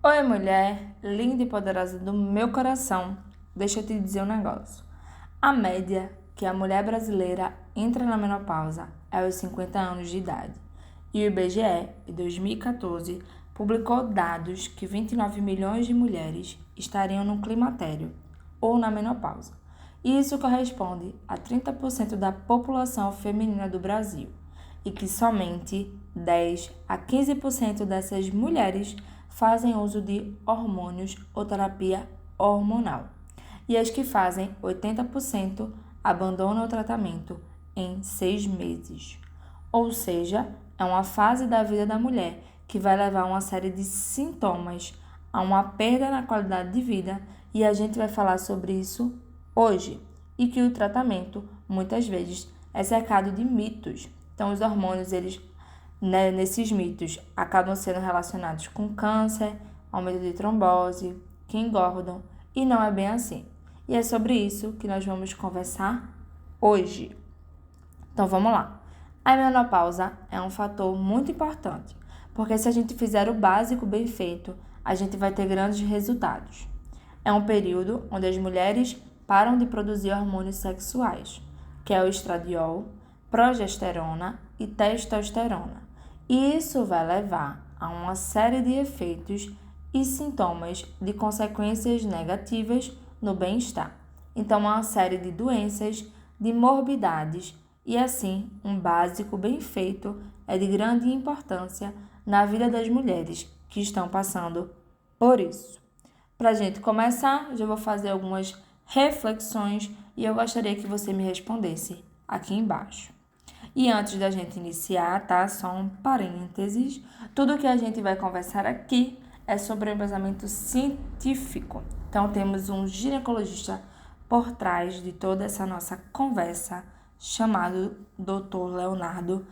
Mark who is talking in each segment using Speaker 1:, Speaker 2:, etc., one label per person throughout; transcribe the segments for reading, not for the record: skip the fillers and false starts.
Speaker 1: Oi, mulher, linda e poderosa do meu coração. Deixa eu te dizer um negócio. A média que a mulher brasileira entra na menopausa é os 50 anos de idade. E o IBGE, em 2014, publicou dados que 29 milhões de mulheres estariam no climatério ou na menopausa. E isso corresponde a 30% da população feminina do Brasil. E que somente 10 a 15% dessas mulheres fazem uso de hormônios ou terapia hormonal. E as que fazem 80% abandonam o tratamento em 6 meses. Ou seja, é uma fase da vida da mulher que vai levar a uma série de sintomas, a uma perda na qualidade de vida, e a gente vai falar sobre isso hoje. E que o tratamento, muitas vezes, é cercado de mitos. Então, os hormônios, nesses mitos, acabam sendo relacionados com câncer, aumento de trombose, que engordam, e não é bem assim. E é sobre isso que nós vamos conversar hoje. Então vamos lá. A menopausa é um fator muito importante, porque se a gente fizer o básico bem feito, a gente vai ter grandes resultados. É um período onde as mulheres param de produzir hormônios sexuais, que é o estradiol, progesterona e testosterona. E isso vai levar a uma série de efeitos e sintomas de consequências negativas no bem-estar. Então, uma série de doenças, de morbidades e, assim, um básico bem feito é de grande importância na vida das mulheres que estão passando por isso. Para a gente começar, já vou fazer algumas reflexões e eu gostaria que você me respondesse aqui embaixo. E antes da gente iniciar, tá? Só um parênteses. Tudo que a gente vai conversar aqui é sobre o embasamento científico. Então, temos um ginecologista por trás de toda essa nossa conversa, chamado Dr. Leonardo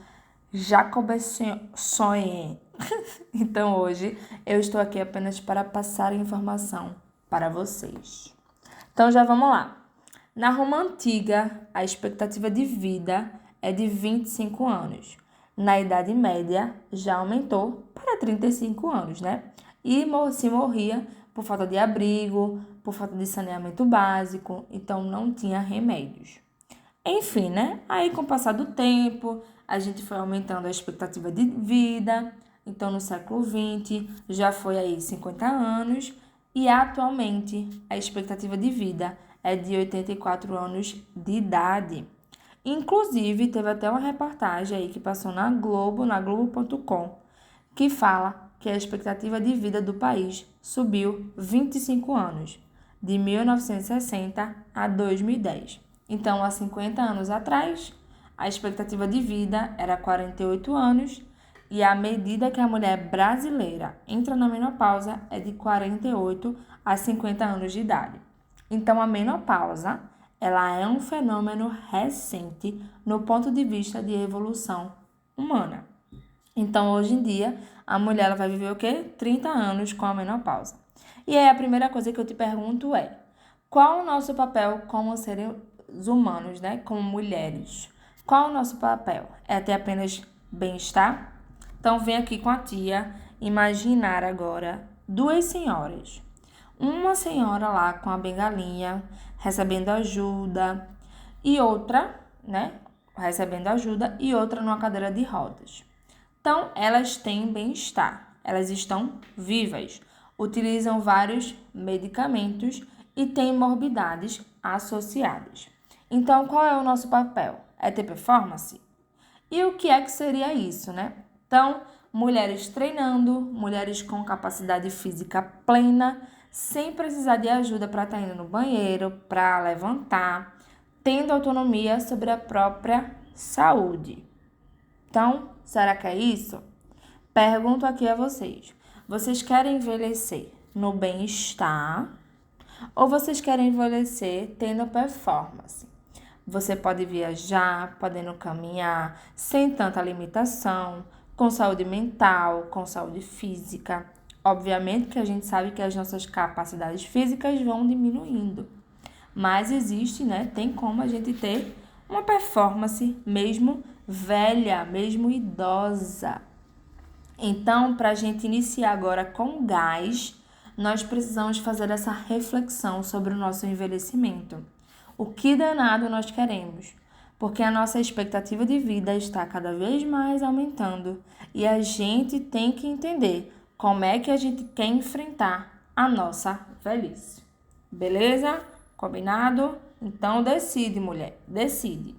Speaker 1: Jacobson. Então, hoje, eu estou aqui apenas para passar a informação para vocês. Então, já vamos lá. Na Roma Antiga, a expectativa de vida é de 25 anos. Na Idade Média, já aumentou para 35 anos, né? E se morria por falta de abrigo, por falta de saneamento básico, então não tinha remédios. Enfim, né? Aí, com o passar do tempo, a gente foi aumentando a expectativa de vida. Então, no século XX, já foi aí 50 anos. E, atualmente, a expectativa de vida é de 84 anos de idade. Inclusive, teve até uma reportagem aí que passou na Globo, na Globo.com, que fala que a expectativa de vida do país subiu 25 anos, de 1960 a 2010. Então, há 50 anos atrás, a expectativa de vida era 48 anos e a medida que a mulher brasileira entra na menopausa é de 48 a 50 anos de idade. Então, a menopausa, ela é um fenômeno recente no ponto de vista de evolução humana. Então, hoje em dia, a mulher ela vai viver o quê? 30 anos com a menopausa. E aí, a primeira coisa que eu te pergunto é: qual o nosso papel como seres humanos, né? Como mulheres? Qual o nosso papel? É ter apenas bem-estar? Então, vem aqui com a tia imaginar agora duas senhoras. Uma senhora lá com a bengalinha, recebendo ajuda, e outra, né? Recebendo ajuda, e outra numa cadeira de rodas. Então, elas têm bem-estar, elas estão vivas, utilizam vários medicamentos e têm morbidades associadas. Então, qual é o nosso papel? É ter performance? E o que é que seria isso, né? Então, mulheres treinando, mulheres com capacidade física plena, sem precisar de ajuda para estar indo no banheiro, para levantar, tendo autonomia sobre a própria saúde. Então, será que é isso? Pergunto aqui a vocês. Vocês querem envelhecer no bem-estar ou vocês querem envelhecer tendo performance? Você pode viajar, podendo caminhar, sem tanta limitação, com saúde mental, com saúde física. Obviamente que a gente sabe que as nossas capacidades físicas vão diminuindo. Mas existe, né? Tem como a gente ter uma performance mesmo velha, mesmo idosa. Então, para a gente iniciar agora com gás, nós precisamos fazer essa reflexão sobre o nosso envelhecimento. O que danado nós queremos? Porque a nossa expectativa de vida está cada vez mais aumentando e a gente tem que entender como é que a gente quer enfrentar a nossa velhice. Beleza? Combinado? Então decide, mulher, decide.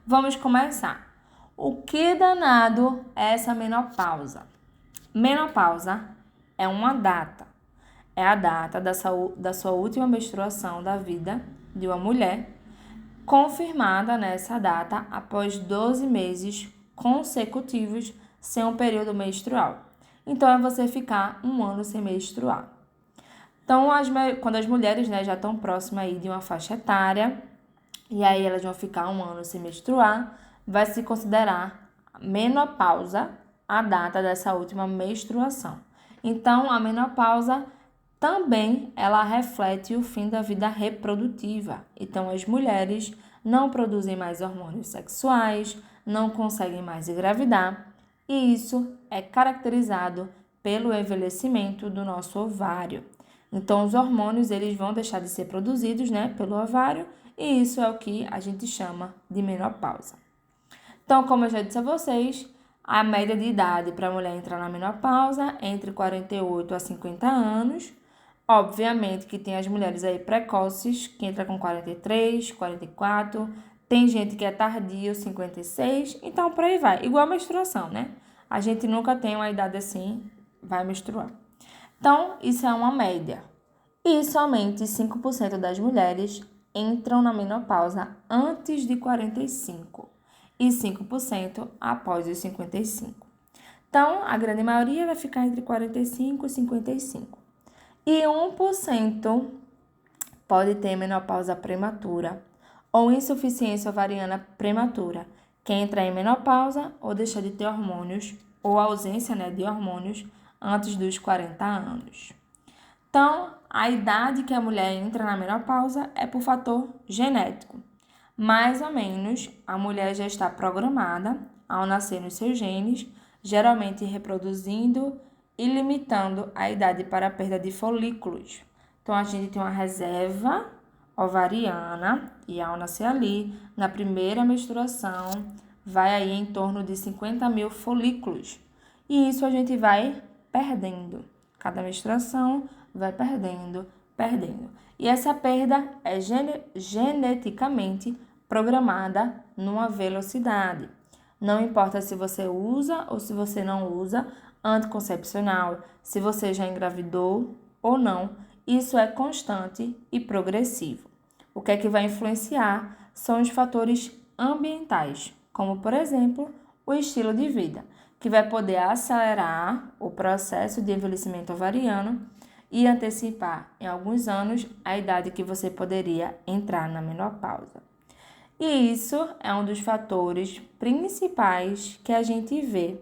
Speaker 1: Vamos começar. O que danado é essa menopausa? Menopausa é uma data. É a data da sua última menstruação da vida de uma mulher, confirmada nessa data após 12 meses consecutivos sem um período menstrual. Então, é você ficar um ano sem menstruar. Então, quando as mulheres, né, já estão próximas aí de uma faixa etária, e aí elas vão ficar um ano sem menstruar, vai se considerar menopausa a data dessa última menstruação. Então, a menopausa também ela reflete o fim da vida reprodutiva. Então, as mulheres não produzem mais hormônios sexuais, não conseguem mais engravidar, e isso é caracterizado pelo envelhecimento do nosso ovário. Então, os hormônios eles vão deixar de ser produzidos, né, pelo ovário, e isso é o que a gente chama de menopausa. Então, como eu já disse a vocês, a média de idade para a mulher entrar na menopausa é entre 48 a 50 anos. Obviamente que tem as mulheres aí precoces, que entra com 43, 44, tem gente que é tardio, 56, então por aí vai. Igual a menstruação, né? A gente nunca tem uma idade assim, vai menstruar. Então, isso é uma média. E somente 5% das mulheres entram na menopausa antes de 45 e 5% após os 55. Então, a grande maioria vai ficar entre 45 e 55. E 1% pode ter menopausa prematura ou insuficiência ovariana prematura, que entra em menopausa ou deixa de ter hormônios ou ausência, né, de hormônios antes dos 40 anos. Então, a idade que a mulher entra na menopausa é por fator genético. Mais ou menos, a mulher já está programada ao nascer nos seus genes, geralmente reproduzindo e limitando a idade para a perda de folículos. Então, a gente tem uma reserva ovariana e ao nascer ali, na primeira menstruação, vai aí em torno de 50 mil folículos. E isso a gente vai perdendo. Cada menstruação vai perdendo. E essa perda é geneticamente programada numa velocidade. Não importa se você usa ou se você não usa anticoncepcional, se você já engravidou ou não, isso é constante e progressivo. O que é que vai influenciar são os fatores ambientais, como, por exemplo, o estilo de vida, que vai poder acelerar o processo de envelhecimento ovariano e antecipar em alguns anos a idade que você poderia entrar na menopausa. E isso é um dos fatores principais que a gente vê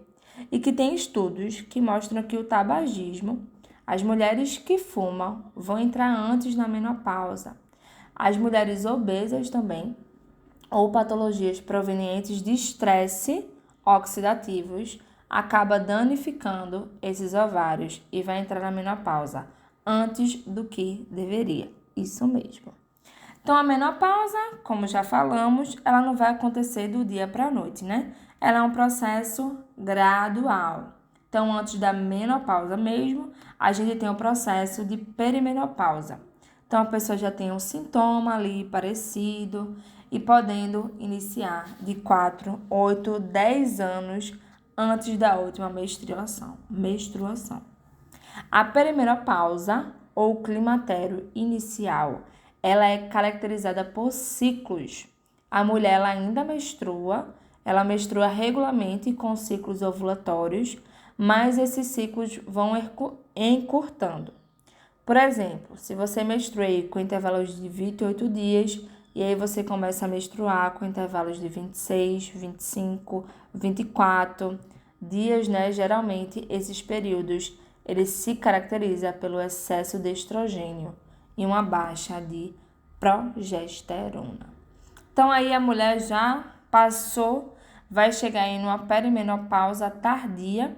Speaker 1: e que tem estudos que mostram que o tabagismo, as mulheres que fumam vão entrar antes na menopausa. As mulheres obesas também, ou patologias provenientes de estresse oxidativos, acaba danificando esses ovários e vai entrar na menopausa antes do que deveria. Isso mesmo. Então, a menopausa, como já falamos, ela não vai acontecer do dia para a noite, né? Ela é um processo gradual. Então, antes da menopausa mesmo, a gente tem o processo de perimenopausa. Então, a pessoa já tem um sintoma ali parecido e podendo iniciar de 4, 8, 10 anos antes da última menstruação. A perimenopausa, ou climatério inicial, ela é caracterizada por ciclos. A mulher ela ainda menstrua, ela menstrua regularmente com ciclos ovulatórios, mas esses ciclos vão encurtando. Por exemplo, se você menstrua com intervalos de 28 dias, e aí você começa a menstruar com intervalos de 26, 25, 24 dias, né? Geralmente, esses períodos, eles se caracterizam pelo excesso de estrogênio e uma baixa de progesterona. Então, aí a mulher já passou, vai chegar em uma perimenopausa tardia.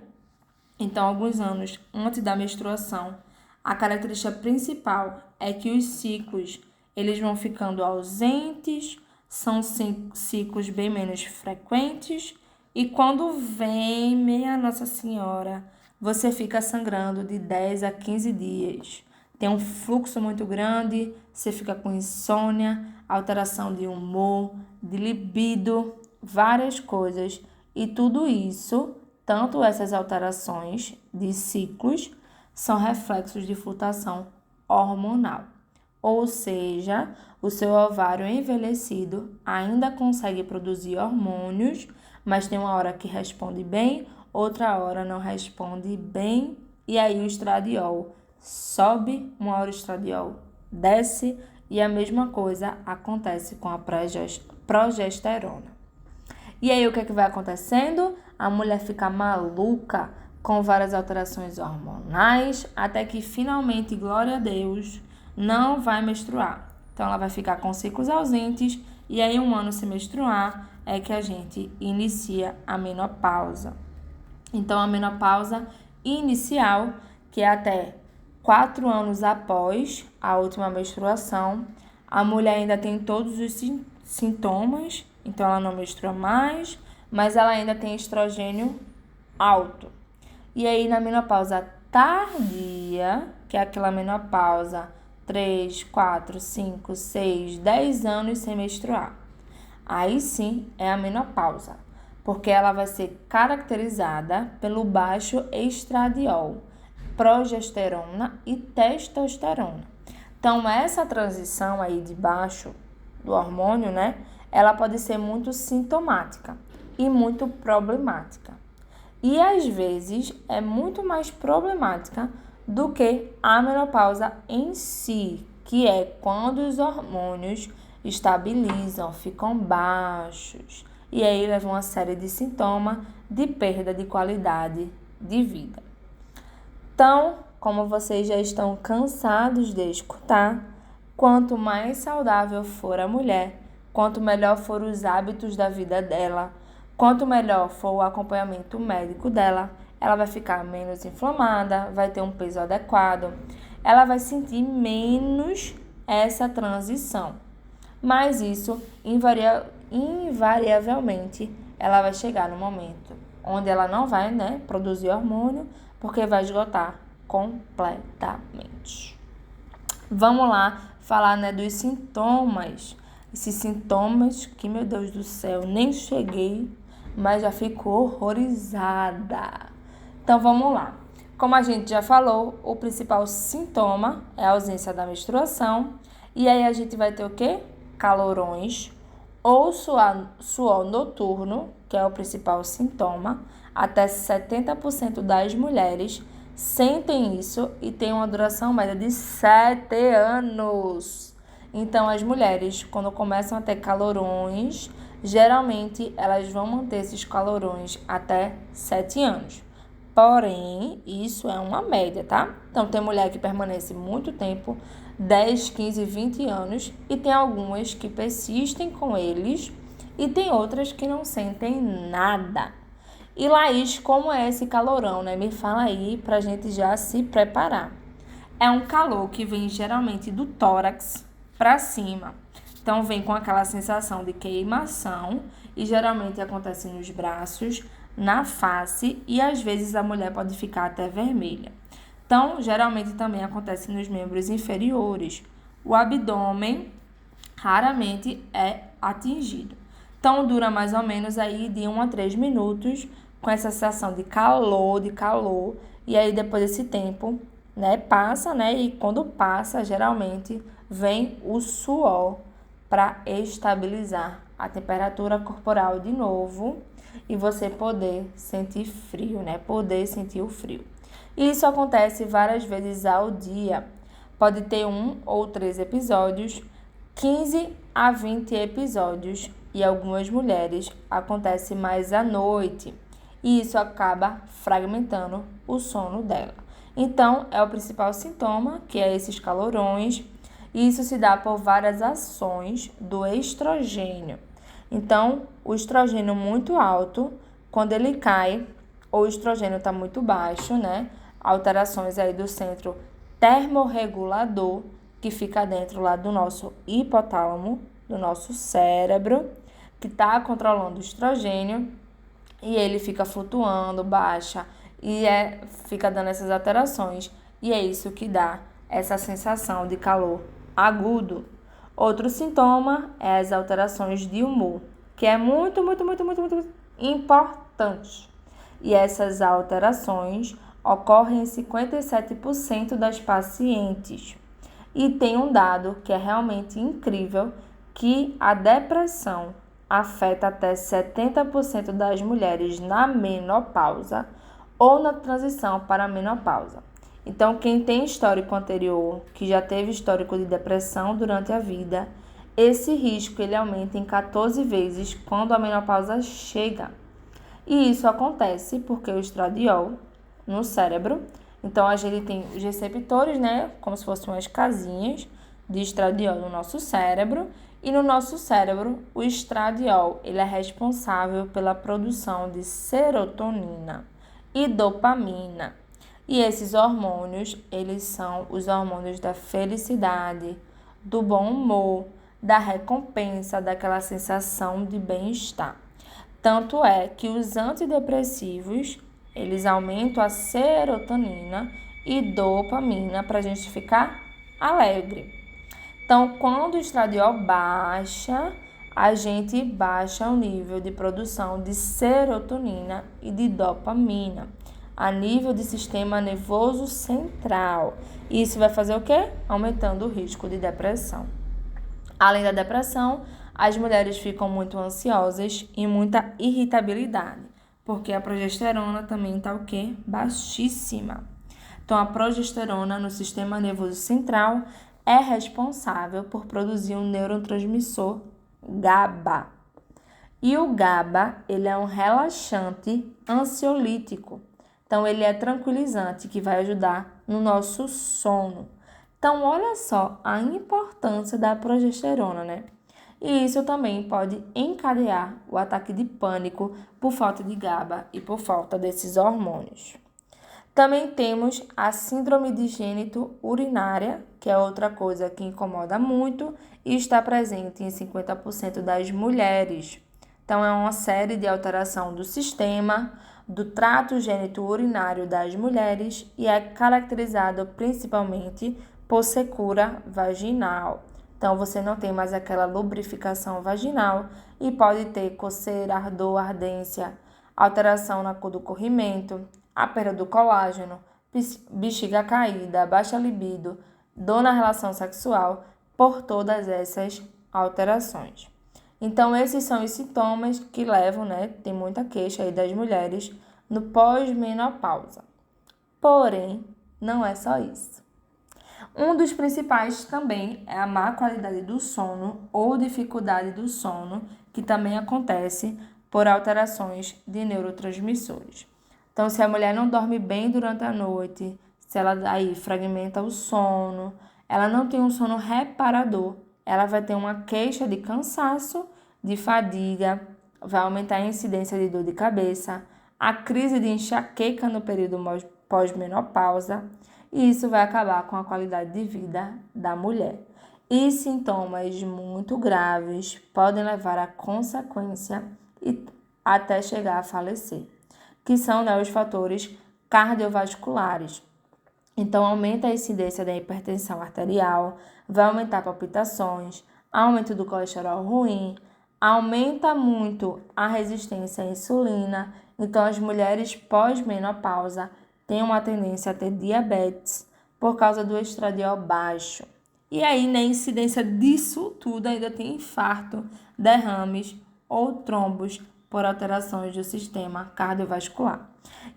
Speaker 1: Então, alguns anos antes da menstruação, A característica principal é que os ciclos eles vão ficando ausentes, são ciclos bem menos frequentes e quando vem, minha Nossa Senhora, você fica sangrando de 10 a 15 dias. Tem um fluxo muito grande, você fica com insônia, alteração de humor, de libido, várias coisas. E tudo isso, tanto essas alterações de ciclos, são reflexos de flutuação hormonal. Ou seja, o seu ovário envelhecido ainda consegue produzir hormônios, mas tem uma hora que responde bem, outra hora não responde bem, e aí o estradiol sobe, uma hora o estradiol desce, e a mesma coisa acontece com a progesterona. E aí o que é que vai acontecendo? A mulher fica maluca com várias alterações hormonais, até que finalmente, glória a Deus, não vai menstruar. Então ela vai ficar com ciclos ausentes e aí um ano sem menstruar é que a gente inicia a menopausa. Então a menopausa inicial, que é até 4 anos após a última menstruação, a mulher ainda tem todos os sintomas, então ela não menstrua mais, mas ela ainda tem estrogênio alto. E aí na menopausa tardia, que é aquela menopausa 3, 4, 5, 6, 10 anos sem menstruar. Aí sim é a menopausa, porque ela vai ser caracterizada pelo baixo estradiol, progesterona e testosterona. Então essa transição aí de baixo do hormônio, né, ela pode ser muito sintomática e muito problemática. E às vezes é muito mais problemática do que a menopausa em si, que é quando os hormônios estabilizam, ficam baixos, e aí leva uma série de sintomas de perda de qualidade de vida. Então, como vocês já estão cansados de escutar, quanto mais saudável for a mulher, quanto melhor for os hábitos da vida dela, quanto melhor for o acompanhamento médico dela, ela vai ficar menos inflamada, vai ter um peso adequado, ela vai sentir menos essa transição. Mas isso, invariavelmente, ela vai chegar no momento onde ela não vai, produzir hormônio, porque vai esgotar completamente. Vamos lá falar, dos sintomas. Esses sintomas que, meu Deus do céu, nem cheguei, mas já fico horrorizada. Então, vamos lá. Como a gente já falou, o principal sintoma é a ausência da menstruação. E aí a gente vai ter o quê? Calorões ou suor noturno, que é o principal sintoma. Até 70% das mulheres sentem isso e tem uma duração média de 7 anos. Então, as mulheres, quando começam a ter calorões, geralmente elas vão manter esses calorões até 7 anos. Porém, isso é uma média, tá? Então, tem mulher que permanece muito tempo, 10, 15, 20 anos, e tem algumas que persistem com eles e tem outras que não sentem nada. E Laís, como é esse calorão, Me fala aí pra gente já se preparar. É um calor que vem geralmente do tórax para cima. Então, vem com aquela sensação de queimação e geralmente acontece nos braços, na face e às vezes a mulher pode ficar até vermelha. Então, geralmente também acontece nos membros inferiores. O abdômen raramente é atingido. Então, dura mais ou menos aí de 1 a 3 minutos com essa sensação de calor, e aí depois desse tempo, passa, e quando passa, geralmente vem o suor para estabilizar a temperatura corporal de novo e você poder sentir frio, Poder sentir o frio. Isso acontece várias vezes ao dia. Pode ter 1 ou 3 episódios, 15 a 20 episódios e algumas mulheres acontece mais à noite. E isso acaba fragmentando o sono dela. Então, é o principal sintoma, que é esses calorões. E isso se dá por várias ações do estrogênio. Então, o estrogênio muito alto, quando ele cai, ou o estrogênio está muito baixo, alterações aí do centro termorregulador, que fica dentro lá do nosso hipotálamo, do nosso cérebro, que está controlando o estrogênio, e ele fica flutuando, baixa, e fica dando essas alterações, e é isso que dá essa sensação de calor agudo. Outro sintoma é as alterações de humor, que é muito importante. E essas alterações ocorrem em 57% das pacientes. E tem um dado que é realmente incrível, que a depressão afeta até 70% das mulheres na menopausa ou na transição para a menopausa. Então, quem tem histórico anterior, que já teve histórico de depressão durante a vida, esse risco ele aumenta em 14 vezes quando a menopausa chega. E isso acontece porque o estradiol no cérebro, então a gente tem os receptores, né, como se fossem umas casinhas de estradiol no nosso cérebro, e no nosso cérebro o estradiol ele é responsável pela produção de serotonina e dopamina. E esses hormônios, eles são os hormônios da felicidade, do bom humor, da recompensa, daquela sensação de bem-estar. Tanto é que os antidepressivos, eles aumentam a serotonina e dopamina para a gente ficar alegre. Então, quando o estradiol baixa, a gente baixa o nível de produção de serotonina e de dopamina a nível do sistema nervoso central. Isso vai fazer o quê? Aumentando o risco de depressão. Além da depressão, as mulheres ficam muito ansiosas e muita irritabilidade, porque a progesterona também está o quê? Baixíssima. Então, a progesterona no sistema nervoso central é responsável por produzir um neurotransmissor GABA. E o GABA, ele é um relaxante ansiolítico. Então, ele é tranquilizante que vai ajudar no nosso sono. Então, olha só a importância da progesterona, né? E isso também pode encadear o ataque de pânico por falta de GABA e por falta desses hormônios. Também temos a síndrome de gênito urinária, que é outra coisa que incomoda muito e está presente em 50% das mulheres. Então, é uma série de alteração do sistema do trato gênito-urinário das mulheres e é caracterizado principalmente por secura vaginal. Então, você não tem mais aquela lubrificação vaginal e pode ter coceira, ardor, ardência, alteração na cor do corrimento, a perda do colágeno, bexiga caída, baixa libido, dor na relação sexual, por todas essas alterações. Então, esses são os sintomas que levam, né? Tem muita queixa aí das mulheres no pós-menopausa. Porém, não é só isso. Um dos principais também é a má qualidade do sono ou dificuldade do sono, que também acontece por alterações de neurotransmissores. Então, se a mulher não dorme bem durante a noite, se ela aí fragmenta o sono, ela não tem um sono reparador, ela vai ter uma queixa de cansaço, de fadiga, vai aumentar a incidência de dor de cabeça, a crise de enxaqueca no período pós-menopausa, e isso vai acabar com a qualidade de vida da mulher. E sintomas muito graves podem levar a consequência e até chegar a falecer, que são, né, os fatores cardiovasculares. Então, aumenta a incidência da hipertensão arterial, vai aumentar palpitações, aumento do colesterol ruim, aumenta muito a resistência à insulina. Então, as mulheres pós-menopausa têm uma tendência a ter diabetes por causa do estradiol baixo. E aí, na incidência disso tudo, ainda tem infarto, derrames ou trombos por alterações do sistema cardiovascular.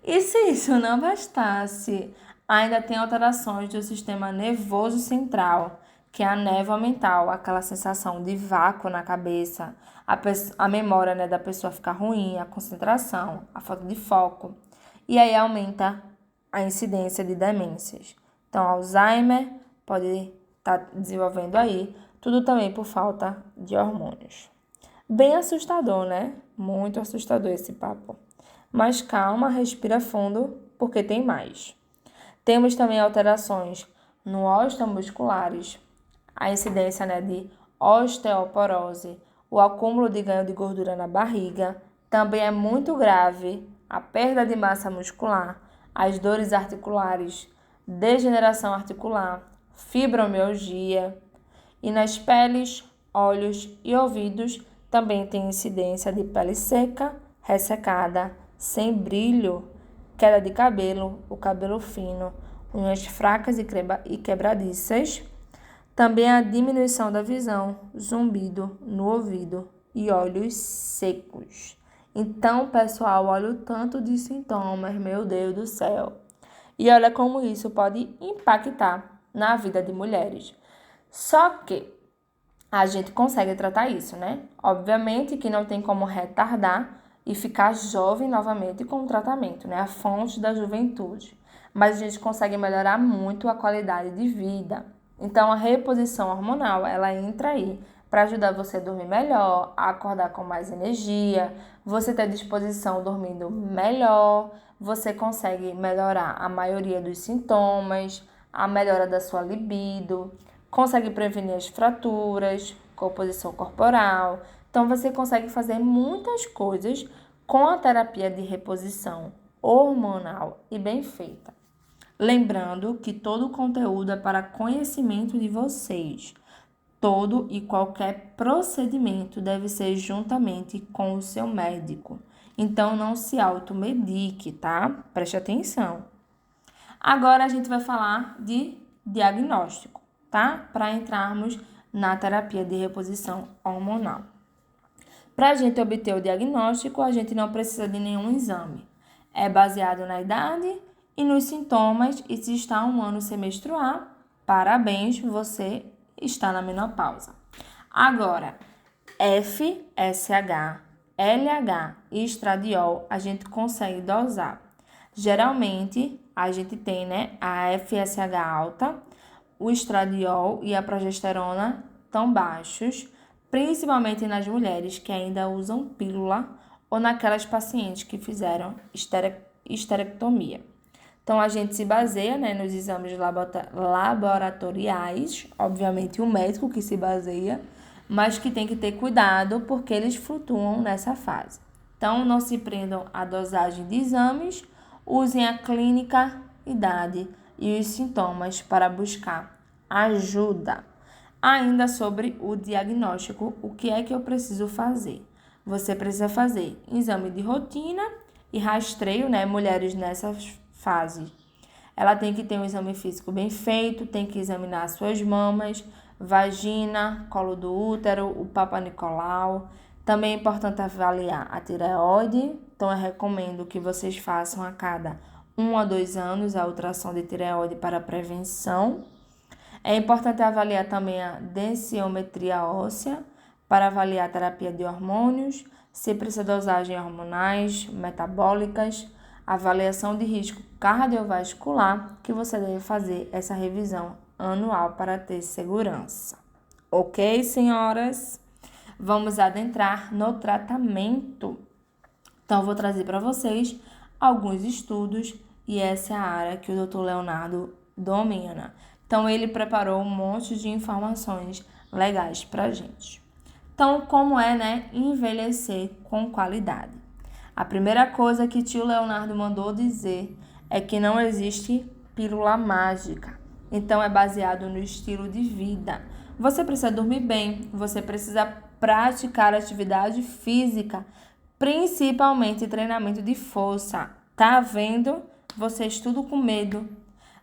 Speaker 1: E se isso não bastasse, ainda tem alterações do sistema nervoso central, que é a névoa mental, aquela sensação de vácuo na cabeça, a memória, né, da pessoa ficar ruim, a concentração, a falta de foco. E aí aumenta a incidência de demências. Então, Alzheimer pode estar desenvolvendo aí, tudo também por falta de hormônios. Bem assustador, né? Muito assustador esse papo. Mas calma, respira fundo, porque tem mais. Temos também alterações no osteomusculares, a incidência, né, de osteoporose, o acúmulo de ganho de gordura na barriga. Também é muito grave a perda de massa muscular, as dores articulares, degeneração articular, fibromialgia. E nas peles, olhos e ouvidos também tem incidência de pele seca, ressecada, sem brilho, queda de cabelo, o cabelo fino, unhas fracas e quebradiças. Também a diminuição da visão, zumbido no ouvido e olhos secos. Então, pessoal, olha o tanto de sintomas, meu Deus do céu. E olha como isso pode impactar na vida de mulheres. Só que a gente consegue tratar isso, né? Obviamente que não tem como retardar e ficar jovem novamente com o tratamento, né? A fonte da juventude. Mas a gente consegue melhorar muito a qualidade de vida. Então, a reposição hormonal, ela entra aí para ajudar você a dormir melhor, a acordar com mais energia, você ter disposição dormindo melhor, você consegue melhorar a maioria dos sintomas, a melhora da sua libido, consegue prevenir as fraturas, composição corporal. Então, você consegue fazer muitas coisas com a terapia de reposição hormonal e bem feita. Lembrando que todo o conteúdo é para conhecimento de vocês. Todo e qualquer procedimento deve ser juntamente com o seu médico. Então, não se automedique, tá? Preste atenção. Agora, a gente vai falar de diagnóstico, tá? Para entrarmos na terapia de reposição hormonal. Para a gente obter o diagnóstico, a gente não precisa de nenhum exame. É baseado na idade e nos sintomas, e se está 1 ano sem menstruar, parabéns, você está na menopausa. Agora, FSH, LH e estradiol, a gente consegue dosar. Geralmente, a gente tem, né, a FSH alta, o estradiol e a progesterona tão baixos, principalmente nas mulheres que ainda usam pílula ou naquelas pacientes que fizeram esterectomia. Então, a gente se baseia, né, nos exames laboratoriais, obviamente o médico que se baseia, mas que tem que ter cuidado porque eles flutuam nessa fase. Então, não se prendam à dosagem de exames, usem a clínica, idade e os sintomas para buscar ajuda. Ainda sobre o diagnóstico, o que é que eu preciso fazer? Você precisa fazer exame de rotina e rastreio, né, mulheres nessa fase. Ela tem que ter um exame físico bem feito, tem que examinar suas mamas, vagina, colo do útero, o Papa Nicolau. Também é importante avaliar a tireoide, então eu recomendo que vocês façam a cada 1 a 2 anos a ultrassom de tireoide para prevenção. É importante avaliar também a densiometria óssea para avaliar a terapia de hormônios, se precisa de dosagem hormonais, metabólicas, avaliação de risco cardiovascular, que você deve fazer essa revisão anual para ter segurança. Ok, senhoras? Vamos adentrar no tratamento. Então, eu vou trazer para vocês alguns estudos e essa é a área que o Dr. Leonardo domina. Então, ele preparou um monte de informações legais para a gente. Então, como é, né, envelhecer com qualidade? A primeira coisa que tio Leonardo mandou dizer é que não existe pílula mágica. Então, é baseado no estilo de vida. Você precisa dormir bem, você precisa praticar atividade física, principalmente treinamento de força. Tá vendo? Vocês tudo com medo.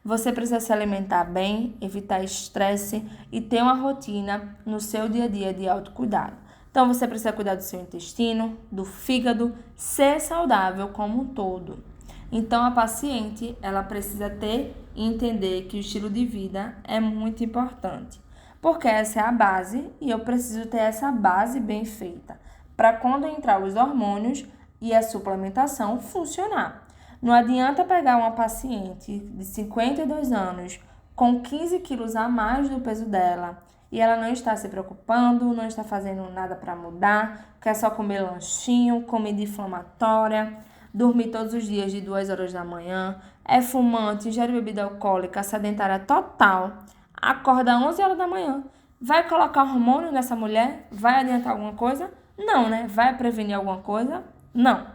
Speaker 1: Você precisa se alimentar bem, evitar estresse e ter uma rotina no seu dia a dia de autocuidado. Então, você precisa cuidar do seu intestino, do fígado, ser saudável como um todo. Então, a paciente, ela precisa ter e entender que o estilo de vida é muito importante. Porque essa é a base e eu preciso ter essa base bem feita para quando entrar os hormônios e a suplementação funcionar. Não adianta pegar uma paciente de 52 anos com 15 quilos a mais do peso dela e ela não está se preocupando, não está fazendo nada para mudar, quer só comer lanchinho, comida inflamatória, dormir todos os dias de 2 horas da manhã, é fumante, ingere bebida alcoólica, sedentária total, acorda às 11 horas da manhã, vai colocar hormônio nessa mulher? Vai adiantar alguma coisa? Não, né? Vai prevenir alguma coisa? Não.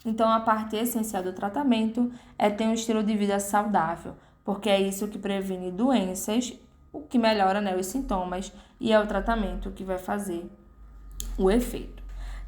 Speaker 1: Então, a parte essencial do tratamento é ter um estilo de vida saudável, porque é isso que previne doenças, o que melhora, né, os sintomas, e é o tratamento que vai fazer o efeito.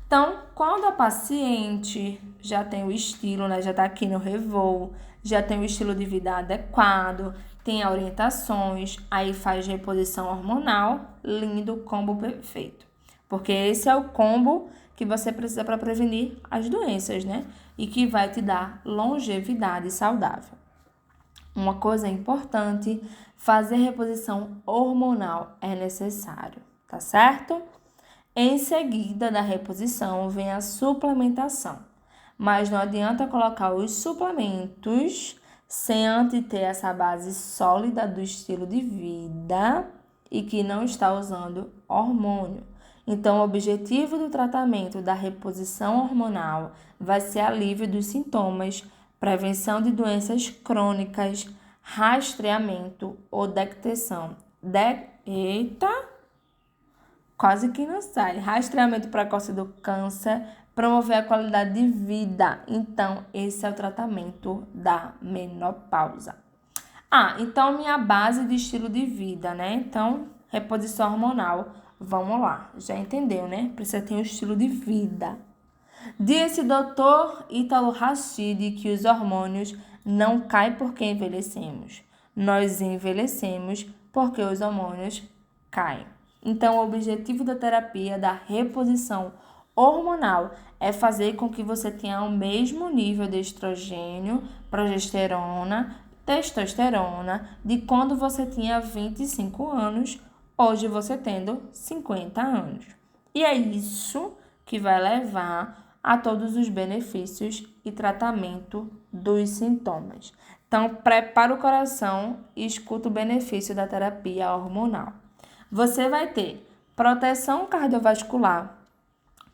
Speaker 1: Então, quando a paciente já tem o estilo, né, já está aqui no Revol, já tem o estilo de vida adequado, tem orientações, aí faz reposição hormonal, lindo, combo perfeito. Porque esse é o combo que você precisa para prevenir as doenças, né? E que vai te dar longevidade saudável. Uma coisa importante, fazer reposição hormonal é necessário, tá certo? Em seguida da reposição vem a suplementação, mas não adianta colocar os suplementos sem antes ter essa base sólida do estilo de vida e que não está usando hormônio. Então, o objetivo do tratamento da reposição hormonal vai ser alívio dos sintomas, prevenção de doenças crônicas, rastreamento ou detecção. Quase que não sai. Rastreamento precoce do câncer, promover a qualidade de vida. Então, esse é o tratamento da menopausa. Então minha base de estilo de vida, né? Então, reposição hormonal. Vamos lá, já entendeu, né? Precisa ter um estilo de vida. Disse Dr. Ítalo Rachid que os hormônios não caem porque envelhecemos. Nós envelhecemos porque os hormônios caem. Então, o objetivo da terapia da reposição hormonal é fazer com que você tenha o mesmo nível de estrogênio, progesterona, testosterona de quando você tinha 25 anos, hoje você tendo 50 anos. E é isso que vai levar a todos os benefícios e tratamento dos sintomas. Então, prepara o coração e escuta o benefício da terapia hormonal. Você vai ter proteção cardiovascular,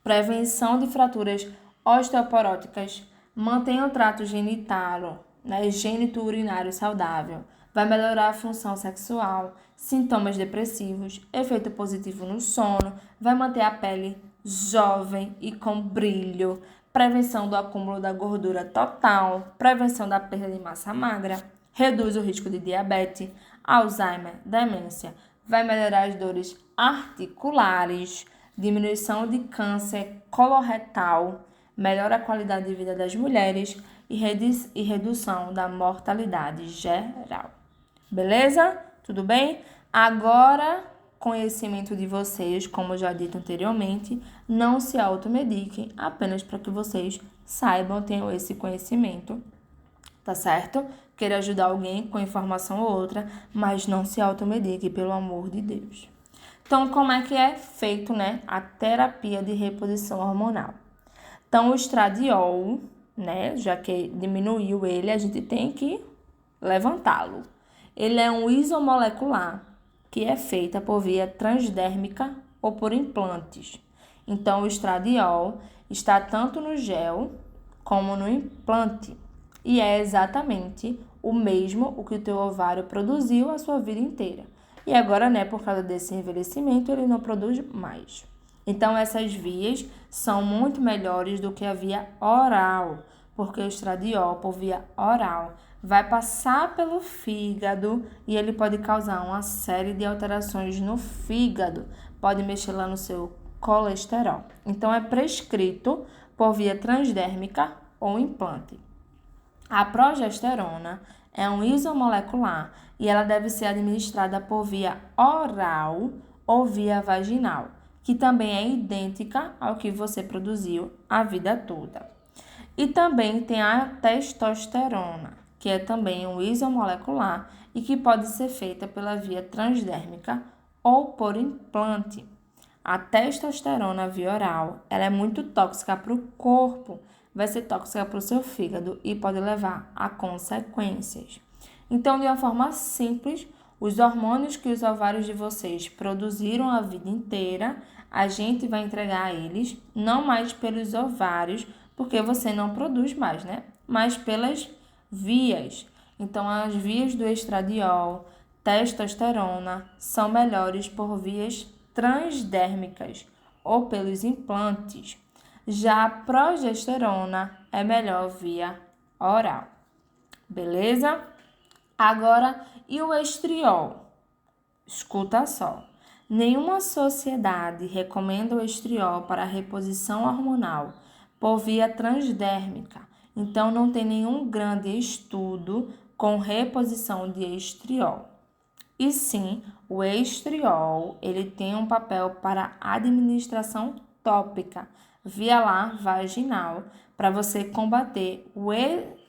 Speaker 1: prevenção de fraturas osteoporóticas, mantém o trato genital, né, gênito-urinário saudável, vai melhorar a função sexual, sintomas depressivos, efeito positivo no sono, vai manter a pele jovem e com brilho, prevenção do acúmulo da gordura total, prevenção da perda de massa magra, reduz o risco de diabetes, Alzheimer, demência, vai melhorar as dores articulares, diminuição de câncer coloretal, melhora a qualidade de vida das mulheres e redução da mortalidade geral. Beleza? Tudo bem? Agora, conhecimento de vocês, como já dito anteriormente, não se automediquem, apenas para que vocês saibam, tenham esse conhecimento, tá certo? Queira ajudar alguém com informação ou outra, mas não se automedique, pelo amor de Deus. Então, como é que é feito, né, a terapia de reposição hormonal? Então, o estradiol, né, já que diminuiu ele, a gente tem que levantá-lo. Ele é um isomolecular que é feita por via transdérmica ou por implantes. Então, o estradiol está tanto no gel como no implante. E é exatamente o mesmo o que o teu ovário produziu a sua vida inteira. E agora, né, por causa desse envelhecimento, ele não produz mais. Então, essas vias são muito melhores do que a via oral, porque o estradiol, por via oral, vai passar pelo fígado e ele pode causar uma série de alterações no fígado, pode mexer lá no seu colesterol. Então, é prescrito por via transdérmica ou implante. A progesterona é um isomolecular e ela deve ser administrada por via oral ou via vaginal, que também é idêntica ao que você produziu a vida toda. E também tem a testosterona, que é também um isomolecular e que pode ser feita pela via transdérmica ou por implante. A testosterona via oral, ela é muito tóxica para o corpo, vai ser tóxica para o seu fígado e pode levar a consequências. Então, de uma forma simples, os hormônios que os ovários de vocês produziram a vida inteira, a gente vai entregar a eles, não mais pelos ovários, porque você não produz mais, né? Mas pelas vias. Então, as vias do estradiol, testosterona, são melhores por vias transdérmicas ou pelos implantes. Já a progesterona é melhor via oral. Beleza? Agora, e o estriol? Escuta só. Nenhuma sociedade recomenda o estriol para reposição hormonal por via transdérmica. Então, não tem nenhum grande estudo com reposição de estriol. E sim, o estriol, ele tem um papel para administração tópica, via lá vaginal, para você combater o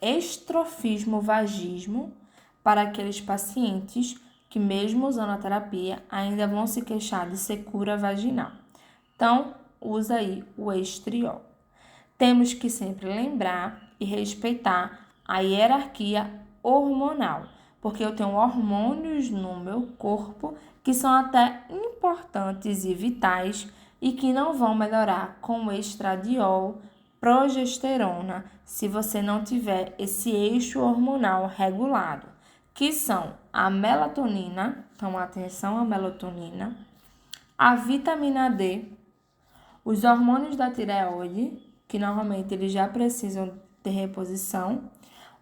Speaker 1: estrofismo vagismo para aqueles pacientes que, mesmo usando a terapia, ainda vão se queixar de secura vaginal. Então, usa aí o estriol. Temos que sempre lembrar e respeitar a hierarquia hormonal, porque eu tenho hormônios no meu corpo que são até importantes e vitais e que não vão melhorar com o estradiol, progesterona, se você não tiver esse eixo hormonal regulado, que são a melatonina, então atenção à melatonina, a vitamina D, os hormônios da tireoide, que normalmente eles já precisam de reposição,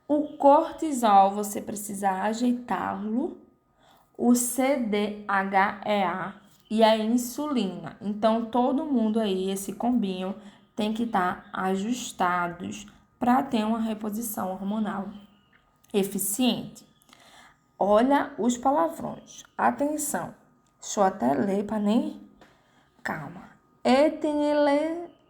Speaker 1: o cortisol, você precisa ajeitá-lo, o CDHEA e a insulina. Então, todo mundo aí, esse combinho, tem que estar ajustados para ter uma reposição hormonal eficiente. Olha os palavrões. Atenção. Deixa eu até ler para nem... Calma.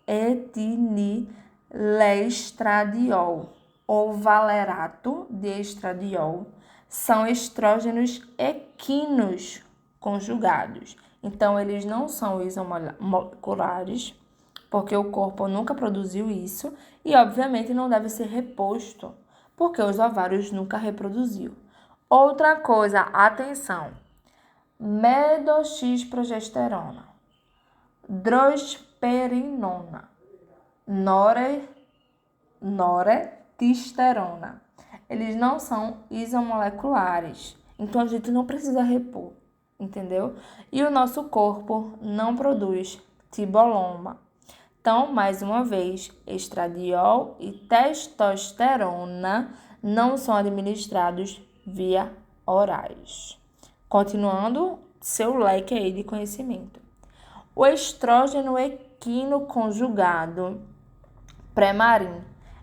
Speaker 1: Etinilestradiol ou valerato de estradiol são estrógenos equinos conjugados. Então, eles não são isomoleculares, porque o corpo nunca produziu isso e, obviamente, não deve ser reposto, porque os ovários nunca reproduziu. Outra coisa, atenção, medoxprogesterona, drosperinona, noretestosterona. Eles não são isomoleculares, então a gente não precisa repor, entendeu? E o nosso corpo não produz tiboloma. Então, mais uma vez, estradiol e testosterona não são administrados via orais. Continuando seu leque aí de conhecimento. O estrógeno equino conjugado pré-marim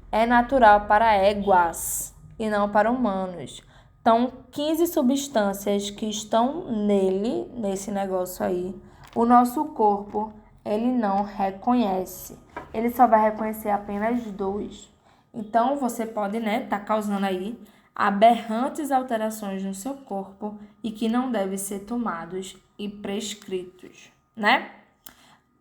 Speaker 1: é natural para éguas e não para humanos. Então, 15 substâncias que estão nesse negócio aí, o nosso corpo, ele não reconhece. Ele só vai reconhecer apenas 2. Então, você pode, tá causando aí aberrantes alterações no seu corpo e que não devem ser tomados e prescritos,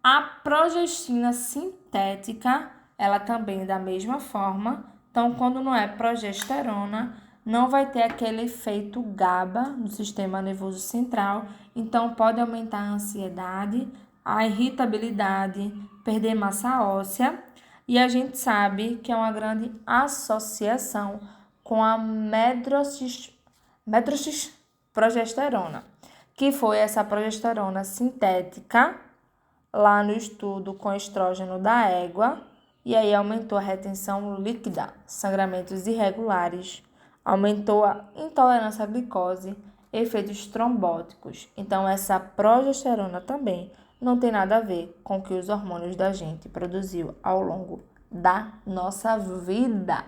Speaker 1: A progestina sintética, ela também da mesma forma. Então, quando não é progesterona, não vai ter aquele efeito GABA no sistema nervoso central. Então, pode aumentar a ansiedade, a irritabilidade, perder massa óssea. E a gente sabe que é uma grande associação com a medroxprogesterona, que foi essa progesterona sintética lá no estudo com estrógeno da égua, e aí aumentou a retenção líquida, sangramentos irregulares, aumentou a intolerância à glicose, efeitos trombóticos. Então, essa progesterona também não tem nada a ver com o que os hormônios da gente produziu ao longo da nossa vida.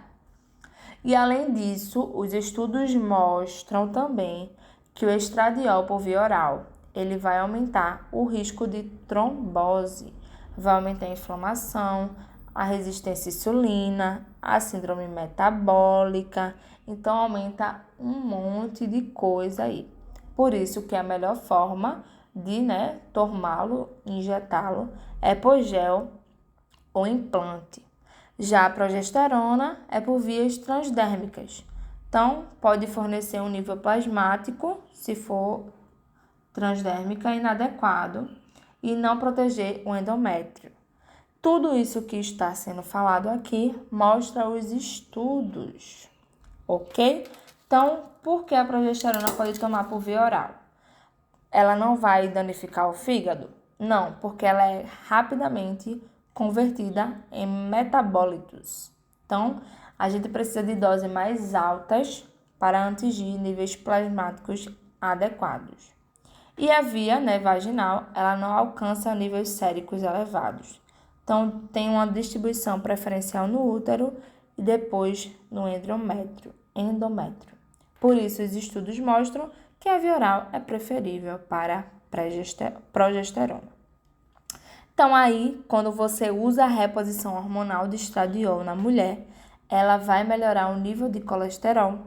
Speaker 1: E, além disso, os estudos mostram também que o estradiol por via oral, ele vai aumentar o risco de trombose, vai aumentar a inflamação, a resistência à insulina, a síndrome metabólica, então aumenta um monte de coisa aí. Por isso que a melhor forma de, tomá-lo, injetá-lo, é por gel ou implante. Já a progesterona é por vias transdérmicas. Então, pode fornecer um nível plasmático, se for transdérmica inadequado, e não proteger o endométrio. Tudo isso que está sendo falado aqui mostra os estudos. ok? Então, por que a progesterona pode tomar por via oral? Ela não vai danificar o fígado? Não, porque ela é rapidamente convertida em metabólitos. Então, a gente precisa de doses mais altas para atingir níveis plasmáticos adequados. E a via, vaginal, ela não alcança níveis séricos elevados. Então, tem uma distribuição preferencial no útero e depois no endométrio. Por isso, os estudos mostram que a via oral é preferível para progesterona. Então, aí, quando você usa a reposição hormonal de estradiol na mulher, ela vai melhorar o nível de colesterol,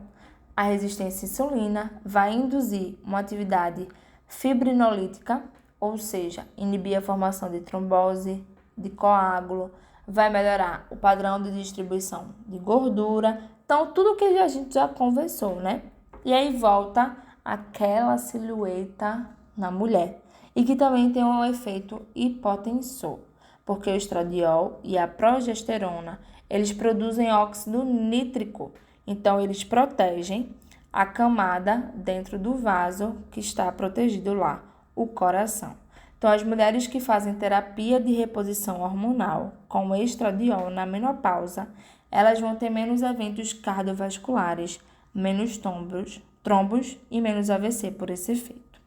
Speaker 1: a resistência à insulina, vai induzir uma atividade fibrinolítica, ou seja, inibir a formação de trombose, de coágulo, vai melhorar o padrão de distribuição de gordura. Então, tudo que a gente já conversou, né? E aí volta aquela silhueta na mulher. E que também tem um efeito hipotensor, porque o estradiol e a progesterona, eles produzem óxido nítrico. Então, eles protegem a camada dentro do vaso que está protegido lá, o coração. Então, as mulheres que fazem terapia de reposição hormonal com estradiol na menopausa, elas vão ter menos eventos cardiovasculares, menos trombos e menos AVC por esse efeito.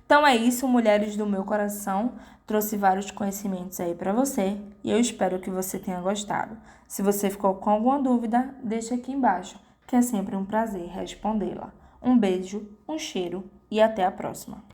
Speaker 1: Então é isso, mulheres do meu coração. Trouxe vários conhecimentos aí para você e eu espero que você tenha gostado. Se você ficou com alguma dúvida, deixa aqui embaixo, que é sempre um prazer respondê-la. Um beijo, um cheiro e até a próxima.